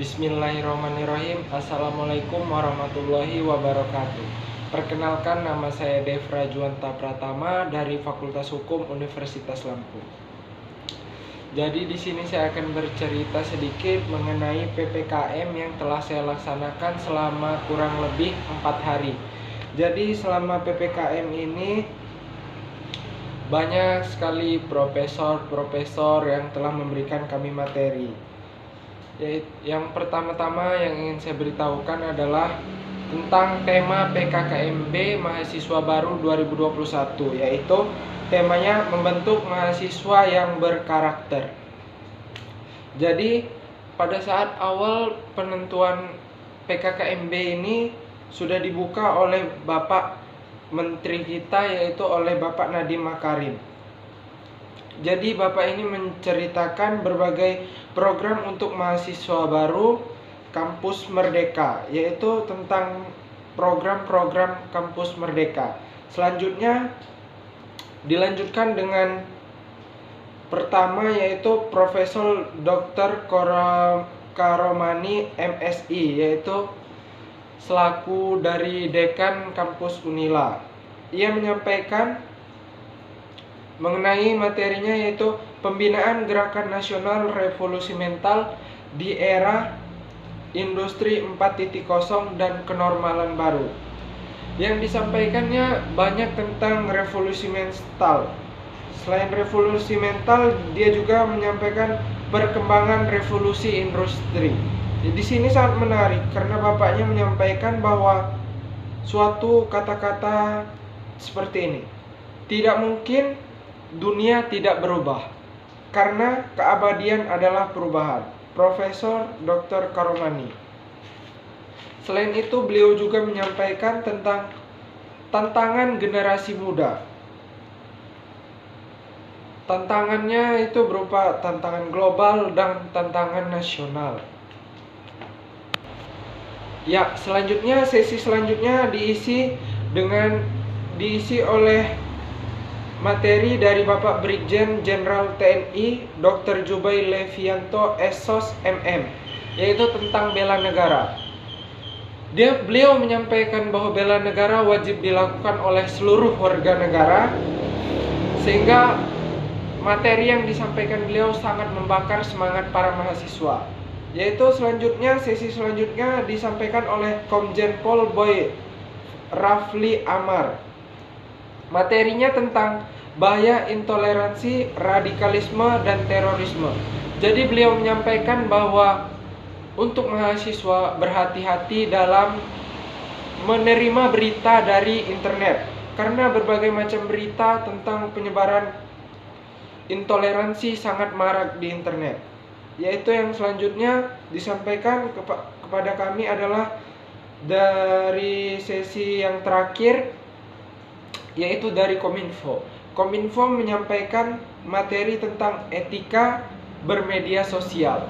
Bismillahirrahmanirrahim. Assalamualaikum warahmatullahi wabarakatuh. Perkenalkan, nama saya Devra Juwanta Pratama dari Fakultas Hukum Universitas Lampung. Jadi di sini saya akan bercerita sedikit mengenai PPKM yang telah saya laksanakan selama kurang lebih 4 hari. Jadi selama PPKM ini banyak sekali profesor yang telah memberikan kami materi. Yang pertama-tama yang ingin saya beritahukan adalah tentang tema PKKMB Mahasiswa Baru 2021, yaitu temanya membentuk mahasiswa yang berkarakter. Jadi pada saat awal penentuan PKKMB ini sudah dibuka oleh Bapak Menteri kita, yaitu oleh Bapak Nadiem Makarim. Jadi Bapak ini menceritakan berbagai program untuk mahasiswa baru Kampus Merdeka, yaitu tentang program-program Kampus Merdeka. Selanjutnya dilanjutkan dengan pertama, yaitu Profesor Dr. Karomani MSI, yaitu selaku dari Dekan Kampus Unila. Ia menyampaikan mengenai materinya, yaitu pembinaan gerakan nasional revolusi mental di era industri 4.0 dan kenormalan baru. Yang disampaikannya banyak tentang revolusi mental. Selain revolusi mental, dia juga menyampaikan perkembangan revolusi industri. Di sini sangat menarik karena bapaknya menyampaikan bahwa suatu kata-kata seperti ini: tidak mungkin dunia tidak berubah, karena keabadian adalah perubahan. Profesor Dr. Karomani. Selain itu, beliau juga menyampaikan tentang tantangan generasi muda. Tantangannya itu berupa tantangan global dan tantangan nasional. Ya, selanjutnya sesi selanjutnya diisi oleh materi dari Bapak Brigjen Jenderal TNI Dr. Jubail Levianto SOS MM, yaitu tentang bela negara. Beliau menyampaikan bahwa bela negara wajib dilakukan oleh seluruh warga negara, sehingga materi yang disampaikan beliau sangat membakar semangat para mahasiswa. Yaitu sesi selanjutnya disampaikan oleh Komjen Pol Boy Rafli Amar. Materinya tentang bahaya intoleransi, radikalisme, dan terorisme. Jadi beliau menyampaikan bahwa untuk mahasiswa berhati-hati dalam menerima berita dari internet, karena berbagai macam berita tentang penyebaran intoleransi sangat marak di internet. Yaitu yang selanjutnya disampaikan kepada kami adalah dari sesi yang terakhir, yaitu dari Kominfo. Kominfo menyampaikan materi tentang etika bermedia sosial.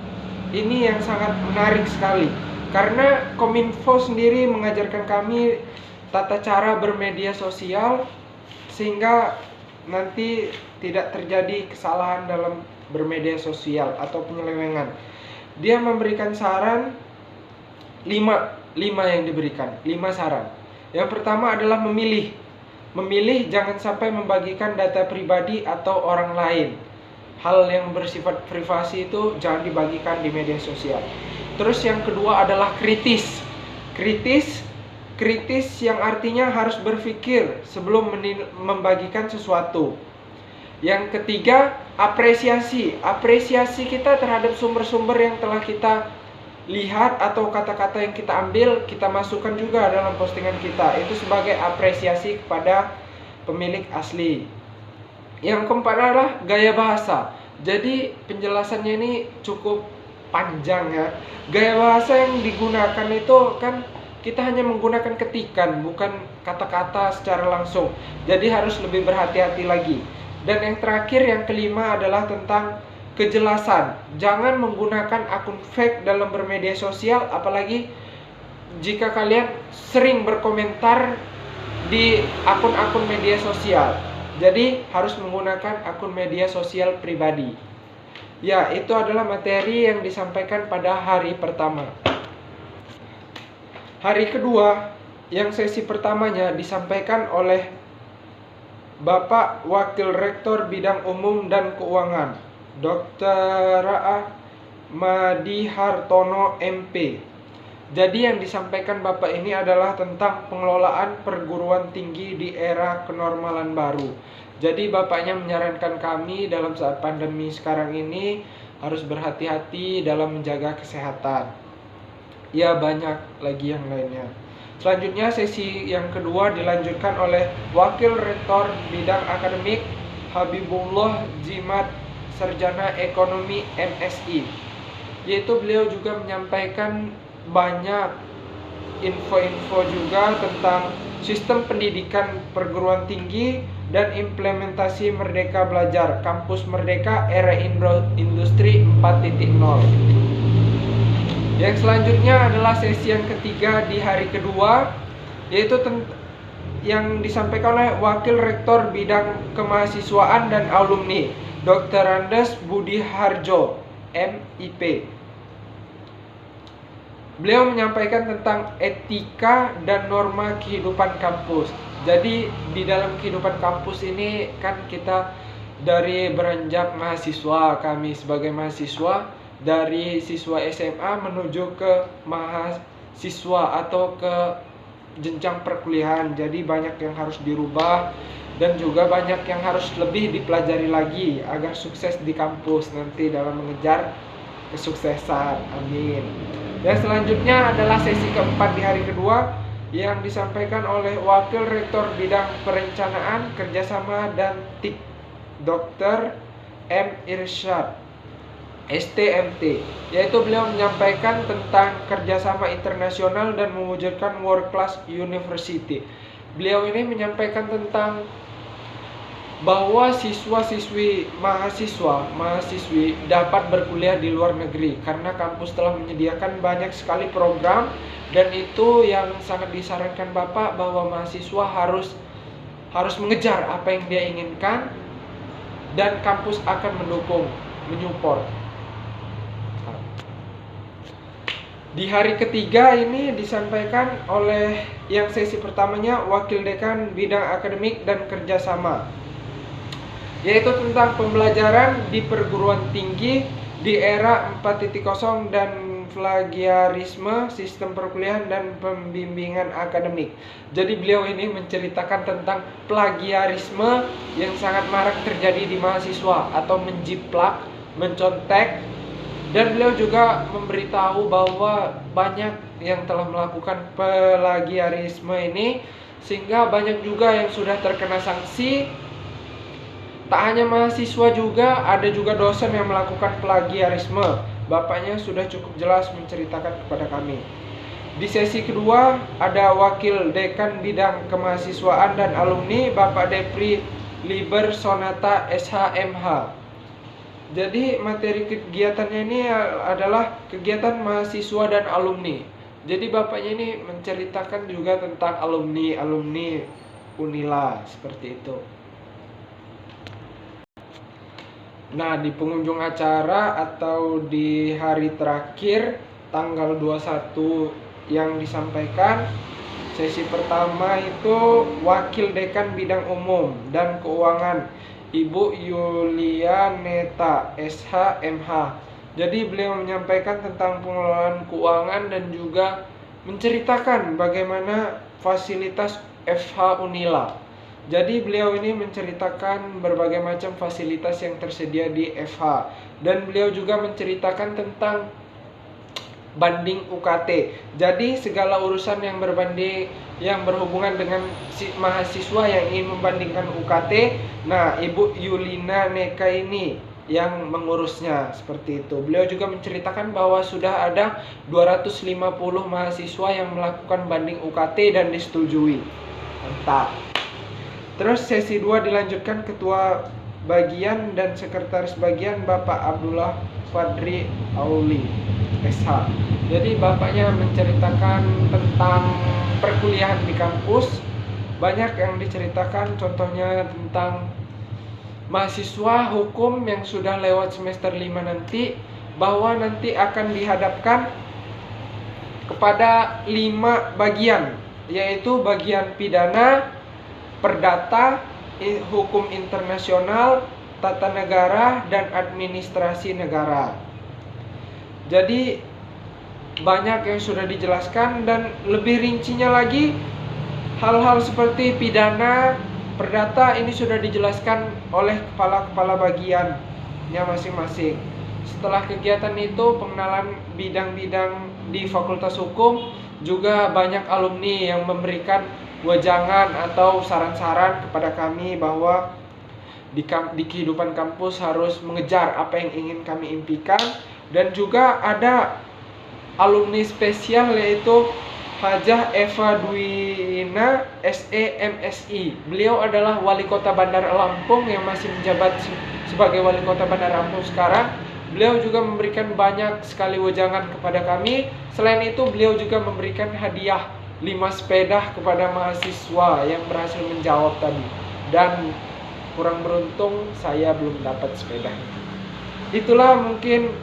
Ini yang sangat menarik sekali, karena Kominfo sendiri mengajarkan kami tata cara bermedia sosial, sehingga nanti tidak terjadi kesalahan dalam bermedia sosial atau penyelewengan. Dia memberikan saran 5 yang diberikan, 5 saran. Yang pertama adalah memilih jangan sampai membagikan data pribadi atau orang lain. Hal yang bersifat privasi itu jangan dibagikan di media sosial. Terus yang kedua adalah kritis yang artinya harus berpikir sebelum membagikan sesuatu. Yang ketiga, apresiasi kita terhadap sumber-sumber yang telah kita lihat atau kata-kata yang kita ambil, kita masukkan juga dalam postingan kita. Itu sebagai apresiasi kepada pemilik asli. Yang keempat adalah gaya bahasa. Jadi penjelasannya ini cukup panjang ya. Gaya bahasa yang digunakan itu kan kita hanya menggunakan ketikan, bukan kata-kata secara langsung. Jadi harus lebih berhati-hati lagi. Dan yang terakhir, yang kelima adalah tentang kejelasan. Jangan menggunakan akun fake dalam bermedia sosial, apalagi jika kalian sering berkomentar di akun-akun media sosial. Jadi harus menggunakan akun media sosial pribadi. Ya, itu adalah materi yang disampaikan pada hari pertama. Hari kedua, yang sesi pertamanya disampaikan oleh Bapak Wakil Rektor Bidang Umum dan Keuangan, Dr. Madi Hartono MP. Jadi yang disampaikan Bapak ini adalah tentang pengelolaan perguruan tinggi di era kenormalan baru. Jadi Bapaknya menyarankan kami dalam saat pandemi sekarang ini harus berhati-hati dalam menjaga kesehatan. Ya, banyak lagi yang lainnya. Selanjutnya sesi yang kedua dilanjutkan oleh Wakil Rektor Bidang Akademik Habibullah Jimat Sarjana Ekonomi MSI. Yaitu beliau juga menyampaikan banyak info-info juga tentang sistem pendidikan perguruan tinggi dan implementasi Merdeka Belajar Kampus Merdeka Era Industri 4.0. Yang selanjutnya adalah sesi yang ketiga di hari kedua, yaitu yang disampaikan oleh Wakil Rektor Bidang Kemahasiswaan dan Alumni, Dr. Andes Budi Harjo, MIP. Beliau menyampaikan tentang etika dan norma kehidupan kampus. Jadi di dalam kehidupan kampus ini kan kita dari beranjak mahasiswa, kami sebagai mahasiswa dari siswa SMA menuju ke mahasiswa atau ke jenjang perkuliahan. Jadi banyak yang harus dirubah dan juga banyak yang harus lebih dipelajari lagi agar sukses di kampus nanti dalam mengejar kesuksesan. Amin. Dan selanjutnya adalah sesi keempat di hari kedua yang disampaikan oleh Wakil Rektor Bidang Perencanaan, Kerjasama dan TIK, Dr. M. Irsyad, STMT, yaitu beliau menyampaikan tentang kerjasama internasional dan mewujudkan world class university. Beliau ini menyampaikan tentang bahwa siswa-siswi mahasiswi dapat berkuliah di luar negeri karena kampus telah menyediakan banyak sekali program, dan itu yang sangat disarankan Bapak bahwa mahasiswa harus mengejar apa yang dia inginkan dan kampus akan mendukung, menyupport. Di hari ketiga ini disampaikan oleh yang sesi pertamanya Wakil Dekan Bidang Akademik dan Kerjasama, yaitu tentang pembelajaran di perguruan tinggi di era 4.0 dan plagiarisme, sistem perkuliahan dan pembimbingan akademik. Jadi beliau ini menceritakan tentang plagiarisme yang sangat marak terjadi di mahasiswa atau menjiplak, mencontek, dan beliau juga memberitahu bahwa banyak yang telah melakukan plagiarisme ini sehingga banyak juga yang sudah terkena sanksi. Tak hanya mahasiswa juga, ada juga dosen yang melakukan plagiarisme. Bapaknya sudah cukup jelas menceritakan kepada kami. Di sesi kedua ada Wakil Dekan Bidang Kemahasiswaan dan Alumni, Bapak Depri Liber Sonata SHMH. Jadi materi kegiatannya ini adalah kegiatan mahasiswa dan alumni. Jadi bapaknya ini menceritakan juga tentang alumni Unila, seperti itu. Nah, di pengunjung acara atau di hari terakhir tanggal 21 yang disampaikan, sesi pertama itu Wakil Dekan Bidang Umum dan Keuangan, Ibu Yulia Neta SHMH. Jadi beliau menyampaikan tentang pengelolaan keuangan dan juga menceritakan bagaimana fasilitas FH Unila. Jadi beliau ini menceritakan berbagai macam fasilitas yang tersedia di FH, dan beliau juga menceritakan tentang banding UKT. Jadi segala urusan yang berhubungan dengan mahasiswa yang ingin membandingkan UKT, nah Ibu Yulina Neka ini yang mengurusnya, seperti itu. Beliau juga menceritakan bahwa sudah ada 250 mahasiswa yang melakukan banding UKT dan disetujui. Mantap. Terus sesi 2 dilanjutkan Ketua Bagian dan Sekretaris Bagian Bapak Abdullah Fadri Auli SH. Jadi bapaknya menceritakan tentang perkuliahan di kampus. Banyak yang diceritakan, contohnya tentang mahasiswa hukum yang sudah lewat semester 5 nanti, bahwa nanti akan dihadapkan kepada 5 bagian, yaitu bagian pidana, perdata, hukum internasional, tata negara, dan administrasi negara. Jadi banyak yang sudah dijelaskan, dan lebih rincinya lagi hal-hal seperti pidana, perdata ini sudah dijelaskan oleh kepala-kepala bagiannya masing-masing. Setelah kegiatan itu, pengenalan bidang-bidang di Fakultas Hukum, juga banyak alumni yang memberikan wejangan atau saran-saran kepada kami bahwa di kehidupan kampus harus mengejar apa yang ingin kami impikan. Dan juga ada alumni spesial, yaitu Hajah Eva Dwina SE MSI. Beliau adalah wali kota Bandar Lampung yang masih menjabat sebagai wali kota Bandar Lampung sekarang. Beliau juga memberikan banyak sekali wejangan kepada kami. Selain itu, beliau juga memberikan hadiah 5 sepeda kepada mahasiswa yang berhasil menjawab tadi. Dan kurang beruntung, saya belum dapat sepeda. Itulah mungkin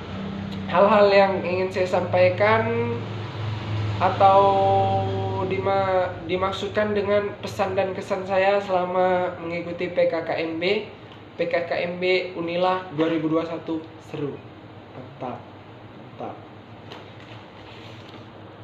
hal-hal yang ingin saya sampaikan, atau dimaksudkan dengan pesan dan kesan saya selama mengikuti PKKMB Unila 2021. Seru, mantap.